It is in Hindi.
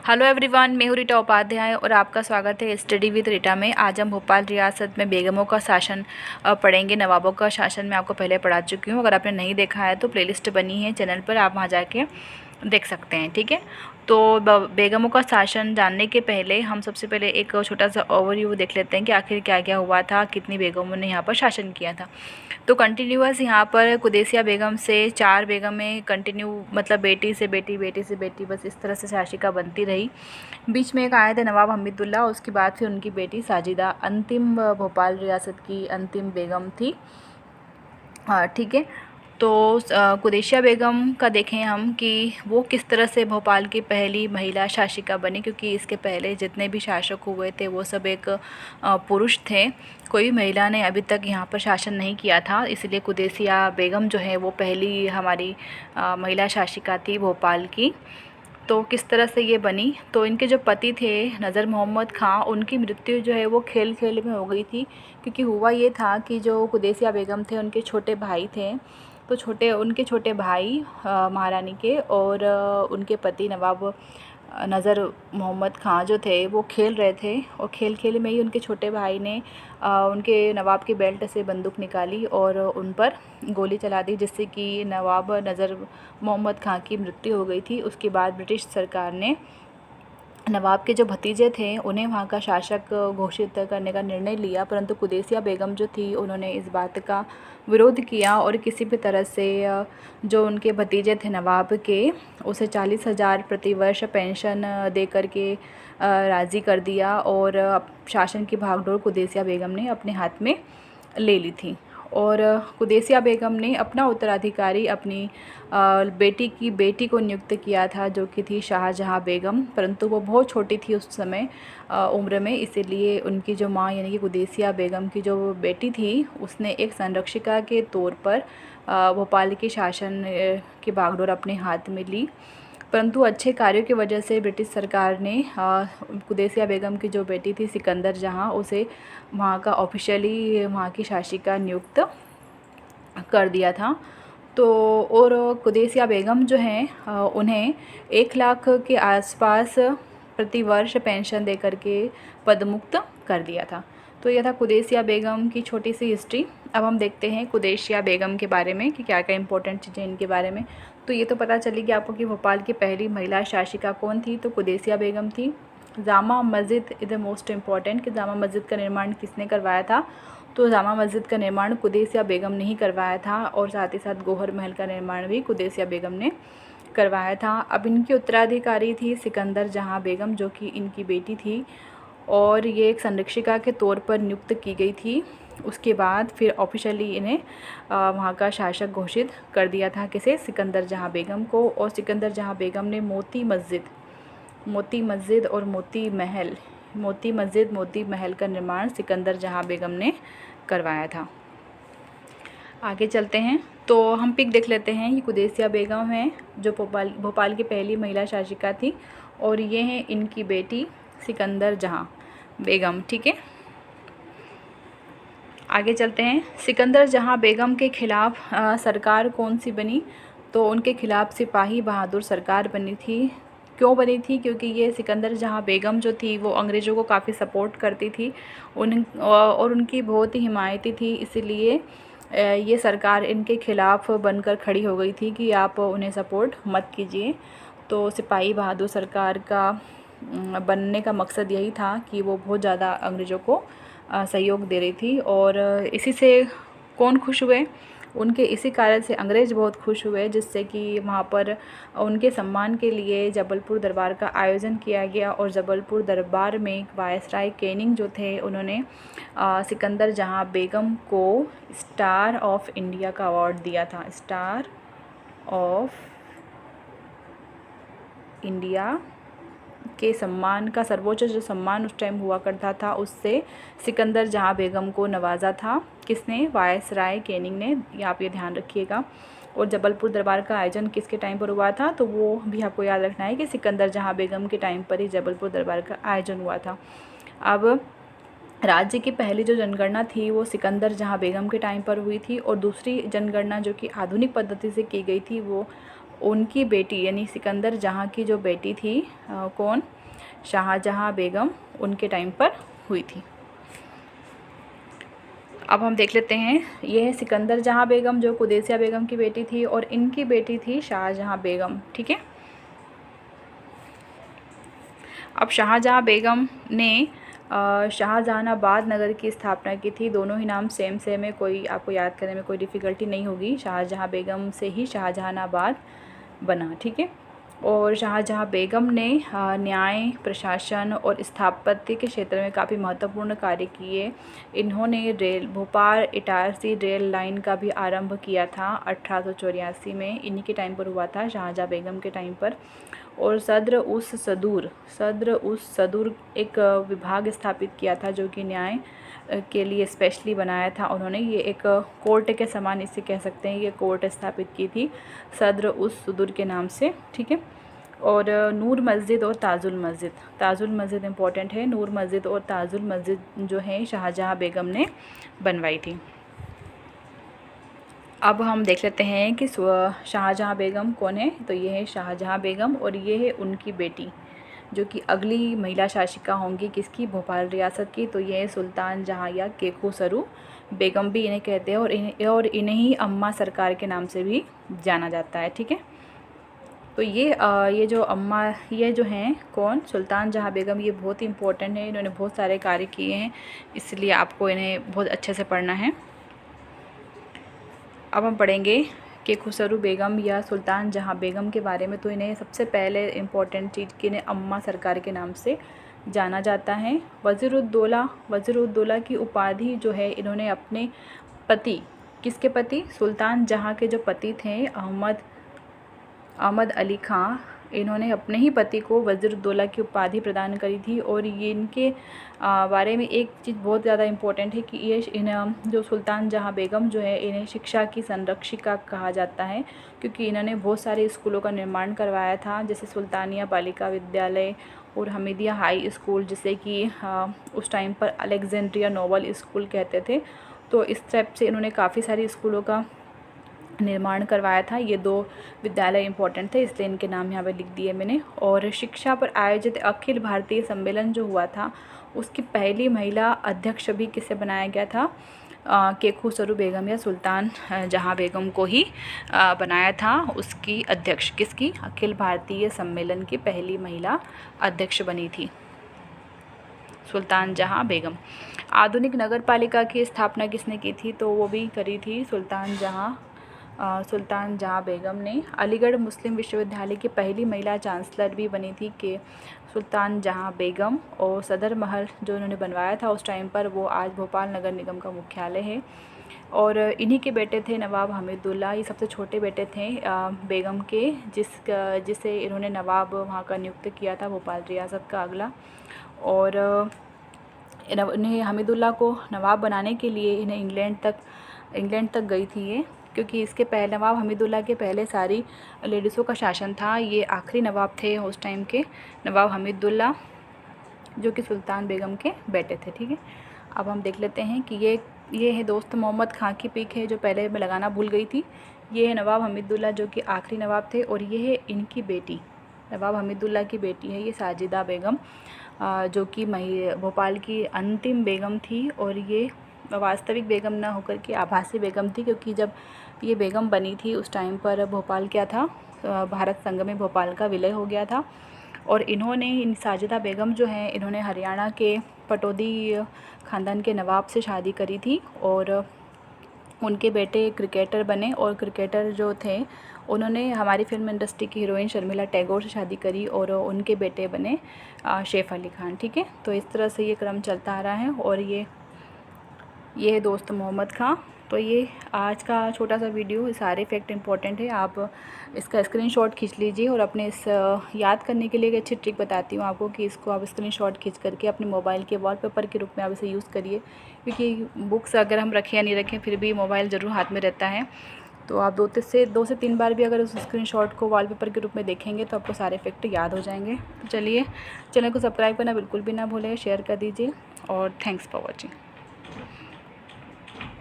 हेलो एवरीवन, मैं हूँ रीटा उपाध्याय और आपका स्वागत है स्टडी विद रीटा में। आज हम भोपाल रियासत में बेगमों का शासन पढ़ेंगे। नवाबों का शासन मैं आपको पहले पढ़ा चुकी हूँ। अगर आपने नहीं देखा है तो प्लेलिस्ट बनी है चैनल पर, आप वहाँ जाके देख सकते हैं। ठीक है, तो बेगमों का शासन जानने के पहले हम सबसे पहले एक छोटा सा ओवरव्यू देख लेते हैं कि आखिर क्या क्या हुआ था, कितनी बेगमों ने यहाँ पर शासन किया था। तो कंटिन्यूअस यहाँ पर कुदैसिया बेगम से 4 बेगमें कंटिन्यू, मतलब बेटी से बेटी, बेटी से बेटी, बस इस तरह से शासिका बनती रही। बीच में एक आए थे नवाब हमीदुल्ला, उसके बाद फिर उनकी बेटी साजिदा अंतिम भोपाल रियासत की अंतिम बेगम थी। ठीक है, तो कुदैसिया बेगम का देखें हम कि वो किस तरह से भोपाल की पहली महिला शासिका बनी, क्योंकि इसके पहले जितने भी शासक हुए थे वो सब एक पुरुष थे। कोई महिला ने अभी तक यहाँ पर शासन नहीं किया था, इसलिए कुदैसिया बेगम जो है वो पहली हमारी महिला शासिका थी भोपाल की। तो किस तरह से ये बनी, तो इनके जो पति थे नज़र मोहम्मद ख़ां, उनकी मृत्यु जो है वो खेल खेल में हो गई थी। क्योंकि हुआ ये था कि जो कुदैसिया बेगम थे उनके छोटे भाई थे, तो उनके छोटे भाई महारानी के और उनके पति नवाब नज़र मोहम्मद ख़ां जो थे वो खेल रहे थे, और खेल खेल में ही उनके छोटे भाई ने उनके नवाब के बेल्ट से बंदूक निकाली और उन पर गोली चला दी, जिससे कि नवाब नज़र मोहम्मद ख़ां की मृत्यु हो गई थी। उसके बाद ब्रिटिश सरकार ने नवाब के जो भतीजे थे उन्हें वहाँ का शासक घोषित करने का निर्णय लिया, परंतु कुदैसिया बेगम जो थी उन्होंने इस बात का विरोध किया और किसी भी तरह से जो उनके भतीजे थे नवाब के, उसे 40,000 प्रतिवर्ष पेंशन दे कर के राज़ी कर दिया, और शासन की भागडोर कुदैसिया बेगम ने अपने हाथ में ले ली थी। और कुदैसिया बेगम ने अपना उत्तराधिकारी अपनी बेटी को नियुक्त किया था, जो कि थी शाहजहाँ बेगम, परंतु वो बहुत छोटी थी उस समय उम्र में, इसीलिए उनकी जो माँ यानी कि कुदैसिया बेगम की जो बेटी थी उसने एक संरक्षिका के तौर पर भोपाल के शासन की बागडोर अपने हाथ में ली। परंतु अच्छे कार्यों की वजह से ब्रिटिश सरकार ने कुदैसिया बेगम की जो बेटी थी सिकंदर जहाँ, उसे वहाँ का ऑफिशियली वहाँ की शासिका नियुक्त कर दिया था। तो और कुदैसिया बेगम जो हैं उन्हें 1 लाख के आसपास प्रतिवर्ष पेंशन दे करके पदमुक्त कर दिया था। तो यह था कुदैसिया बेगम की छोटी सी हिस्ट्री। अब हम देखते हैं कुदैसिया बेगम के बारे में कि क्या क्या इंपॉर्टेंट चीज़ें इनके बारे में। तो ये तो पता चलेगी आपको कि भोपाल की पहली महिला शासिका कौन थी, तो कुदैसिया बेगम थी। Jama Masjid is the most important, कि जामा मस्जिद का निर्माण किसने करवाया था, तो जामा मस्जिद का निर्माण कुदैसिया बेगम ने ही करवाया था, और साथ ही साथ गौहर महल का निर्माण भी कुदैसिया बेगम ने करवाया था। अब इनकी उत्तराधिकारी थी सिकंदर जहाँ बेगम, जो कि इनकी बेटी थी, और ये एक संरक्षिका के तौर पर नियुक्त की गई थी। उसके बाद फिर ऑफिशियली इन्हें वहाँ का शासक घोषित कर दिया था, किसे, सिकंदर जहाँ बेगम को। और सिकंदर जहाँ बेगम ने मोती मस्जिद और मोती महल का निर्माण सिकंदर जहाँ बेगम ने करवाया था। आगे चलते हैं, तो हम पिक देख लेते हैं। ये कुदैसिया बेगम है जो भोपाल की पहली महिला शासिका थी, और ये हैं इनकी बेटी सिकंदर जहाँ बेगम। ठीक है, आगे चलते हैं। सिकंदर जहाँ बेगम के खिलाफ सरकार कौन सी बनी, तो उनके खिलाफ सिपाही बहादुर सरकार बनी थी। क्यों बनी थी, क्योंकि ये सिकंदर जहाँ बेगम जो थी वो अंग्रेज़ों को काफ़ी सपोर्ट करती थी और उनकी बहुत ही हिमायती थी, इसीलिए ये सरकार इनके खिलाफ बनकर खड़ी हो गई थी कि आप उन्हें सपोर्ट मत कीजिए। तो सिपाही बहादुर सरकार का बनने का मकसद यही था कि वो बहुत ज़्यादा अंग्रेज़ों को सहयोग दे रही थी, और इसी से कौन खुश हुए, उनके इसी कारण से अंग्रेज़ बहुत खुश हुए, जिससे कि वहाँ पर उनके सम्मान के लिए जबलपुर दरबार का आयोजन किया गया। और जबलपुर दरबार में वायसराय कैनिंग जो थे उन्होंने सिकंदर जहाँ बेगम को स्टार ऑफ इंडिया का अवार्ड दिया था। स्टार ऑफ इंडिया के सम्मान का सर्वोच्च जो सम्मान उस टाइम हुआ करता था, उससे सिकंदर जहाँ बेगम को नवाजा था। किसने, वायसराय कैनिंग ने, ये आप ये ध्यान रखिएगा। और जबलपुर दरबार का आयोजन किसके टाइम पर हुआ था, तो वो भी आपको याद रखना है कि सिकंदर जहाँ बेगम के टाइम पर ही जबलपुर दरबार का आयोजन हुआ था। अब राज्य की पहली जो जनगणना थी वो सिकंदर जहाँ बेगम के टाइम पर हुई थी, और दूसरी जनगणना जो कि आधुनिक पद्धति से की गई थी वो उनकी बेटी यानी सिकंदर जहाँ की जो बेटी थी कौन, शाहजहाँ बेगम उनके टाइम पर हुई थी। अब हम देख लेते हैं, ये है सिकंदर जहाँ बेगम जो कुदैसिया बेगम की बेटी थी और इनकी बेटी थी शाहजहाँ बेगम। ठीक है। अब शाहजहाँ बेगम ने शाहजहानाबाद नगर की स्थापना की थी। दोनों ही नाम सेम सेम है, कोई आपको याद करने में कोई डिफ़िकल्टी नहीं होगी। शाहजहाँ बेगम से ही शाहजहानाबाद बना। ठीक है। और शाहजहाँ बेगम ने न्याय, प्रशासन और स्थापत्य के क्षेत्र में काफ़ी महत्वपूर्ण कार्य किए। इन्होंने भोपाल इटारसी रेल लाइन का भी आरंभ किया था 1884 में, इन्हीं के टाइम पर हुआ था, शाहजहाँ बेगम के टाइम पर। और सद्र उस सदूर एक विभाग स्थापित किया था जो कि न्याय के लिए स्पेशली बनाया था उन्होंने। ये एक कोर्ट के समान इसे कह सकते हैं, ये कोर्ट स्थापित की थी सद्र उस सदूर के नाम से। ठीक है। और नूर मस्जिद और ताजुल मस्जिद इम्पॉर्टेंट है। नूर मस्जिद और ताजुल मस्जिद जो है शाहजहाँ बेगम ने बनवाई थी। अब हम देख लेते हैं कि शाहजहाँ बेगम कौन है। तो ये है शाहजहाँ बेगम और ये है उनकी बेटी जो कि अगली महिला शासिका होंगी किसकी, भोपाल रियासत की। तो ये है सुल्तान जहाँ या केकू सरू बेगम भी इन्हें कहते हैं और इन्हें ही अम्मा सरकार के नाम से भी जाना जाता है। ठीक है। तो ये जो अम्मा, ये जो हैं कौन, सुल्तान जहाँ बेगम, ये बहुत ही इम्पोर्टेंट है। इन्होंने बहुत सारे कार्य किए हैं, इसलिए आपको इन्हें बहुत अच्छे से पढ़ना है। अब हम पढ़ेंगे कि खुसरू बेगम या सुल्तान जहाँ बेगम के बारे में। तो इन्हें सबसे पहले इम्पोर्टेंट चीज़ कि इन्हें अम्मा सरकार के नाम से जाना जाता है। वज़ीर-उद-दौला की उपाधि जो है इन्होंने अपने पति, किसके पति, सुल्तान जहाँ के जो पति थे अहमद अली ख़ां, इन्होंने अपने ही पति को वज़ीर-उद-दौला की उपाधि प्रदान करी थी। और ये इनके बारे में एक चीज़ बहुत ज़्यादा इम्पोर्टेंट है कि ये जो सुल्तान जहाँ बेगम जो है इन्हें शिक्षा की संरक्षिका कहा जाता है, क्योंकि इन्होंने बहुत सारे स्कूलों का निर्माण करवाया था, जैसे सुल्तानिया बालिका विद्यालय और हमीदिया हाई स्कूल, जिसे कि उस टाइम पर अलेक्जेंड्रिया नोबल स्कूल कहते थे। तो इस टाइप से इन्होंने काफ़ी सारे स्कूलों का निर्माण करवाया था। ये 2 विद्यालय इंपॉर्टेंट थे, इसलिए इनके नाम यहाँ पे लिख दिए मैंने। और शिक्षा पर आयोजित अखिल भारतीय सम्मेलन जो हुआ था उसकी पहली महिला अध्यक्ष भी किसे बनाया गया था, केकू सरू बेगम या सुल्तान जहाँ बेगम को ही बनाया था उसकी अध्यक्ष, किसकी, अखिल भारतीय सम्मेलन की पहली महिला अध्यक्ष बनी थी सुल्तान जहाँ बेगम। आधुनिक नगर पालिका की स्थापना किसने की थी, तो वो भी करी थी सुल्तान जहाँ बेगम ने। अलीगढ़ मुस्लिम विश्वविद्यालय की पहली महिला चांसलर भी बनी थी कि सुल्तान जहाँ बेगम। और सदर महल जो उन्होंने बनवाया था उस टाइम पर, वो आज भोपाल नगर निगम का मुख्यालय है। और इन्हीं के बेटे थे नवाब हमीदुल्ला, ये सबसे छोटे बेटे थे बेगम के, जिसे इन्होंने नवाब वहाँ का नियुक्त किया था, भोपाल रियासत का अगला। और इन्हें हमीदुल्ला को नवाब बनाने के लिए इन्हें इंग्लैंड तक गई थी ये, क्योंकि इसके पहले नवाब हमीदुल्ला के पहले सारी लेडीज़ों का शासन था। ये आखिरी नवाब थे उस टाइम के, नवाब हमीदुल्ला, जो कि सुल्तान बेगम के बेटे थे। ठीक है। अब हम देख लेते हैं कि ये है दोस्त मोहम्मद खां की पिक है, जो पहले मैं लगाना भूल गई थी। ये है नवाब हमीदुल्ला जो कि आखिरी नवाब थे, और ये है इनकी बेटी, नवाब हमीदुल्ला की बेटी है ये साजिदा बेगम, जो कि भोपाल की अंतिम बेगम थी। और ये वास्तविक बेगम ना होकर के आभासी बेगम थी, क्योंकि जब ये बेगम बनी थी उस टाइम पर भोपाल क्या था, भारत संघ में भोपाल का विलय हो गया था। और इन साजिदा बेगम जो हैं इन्होंने हरियाणा के पटौदी ख़ानदान के नवाब से शादी करी थी, और उनके बेटे क्रिकेटर बने। और क्रिकेटर जो थे उन्होंने हमारी फिल्म इंडस्ट्री की हीरोइन शर्मिला टैगोर से शादी करी, और उनके बेटे बने सैफ अली खान। ठीक है। तो इस तरह से ये क्रम चलता आ रहा है। और ये है दोस्त मोहम्मद खां। तो ये आज का छोटा सा वीडियो, सारे फैक्ट इंपॉर्टेंट है, आप इसका स्क्रीनशॉट खींच लीजिए। और अपने इस याद करने के लिए एक अच्छी ट्रिक बताती हूँ आपको कि इसको आप स्क्रीनशॉट खींच करके अपने मोबाइल के वॉलपेपर के रूप में आप इसे यूज़ करिए, क्योंकि बुक्स अगर हम रखें या नहीं रखें फिर भी मोबाइल ज़रूर हाथ में रहता है। तो आप 2 से 3 बार भी अगर उस स्क्रीनशॉट को वॉलपेपर के रूप में देखेंगे तो आपको सारे फैक्ट याद हो जाएंगे। तो चलिए, चैनल को सब्सक्राइब करना बिल्कुल भी ना भूलें, शेयर कर दीजिए, और थैंक्स फॉर वॉचिंग।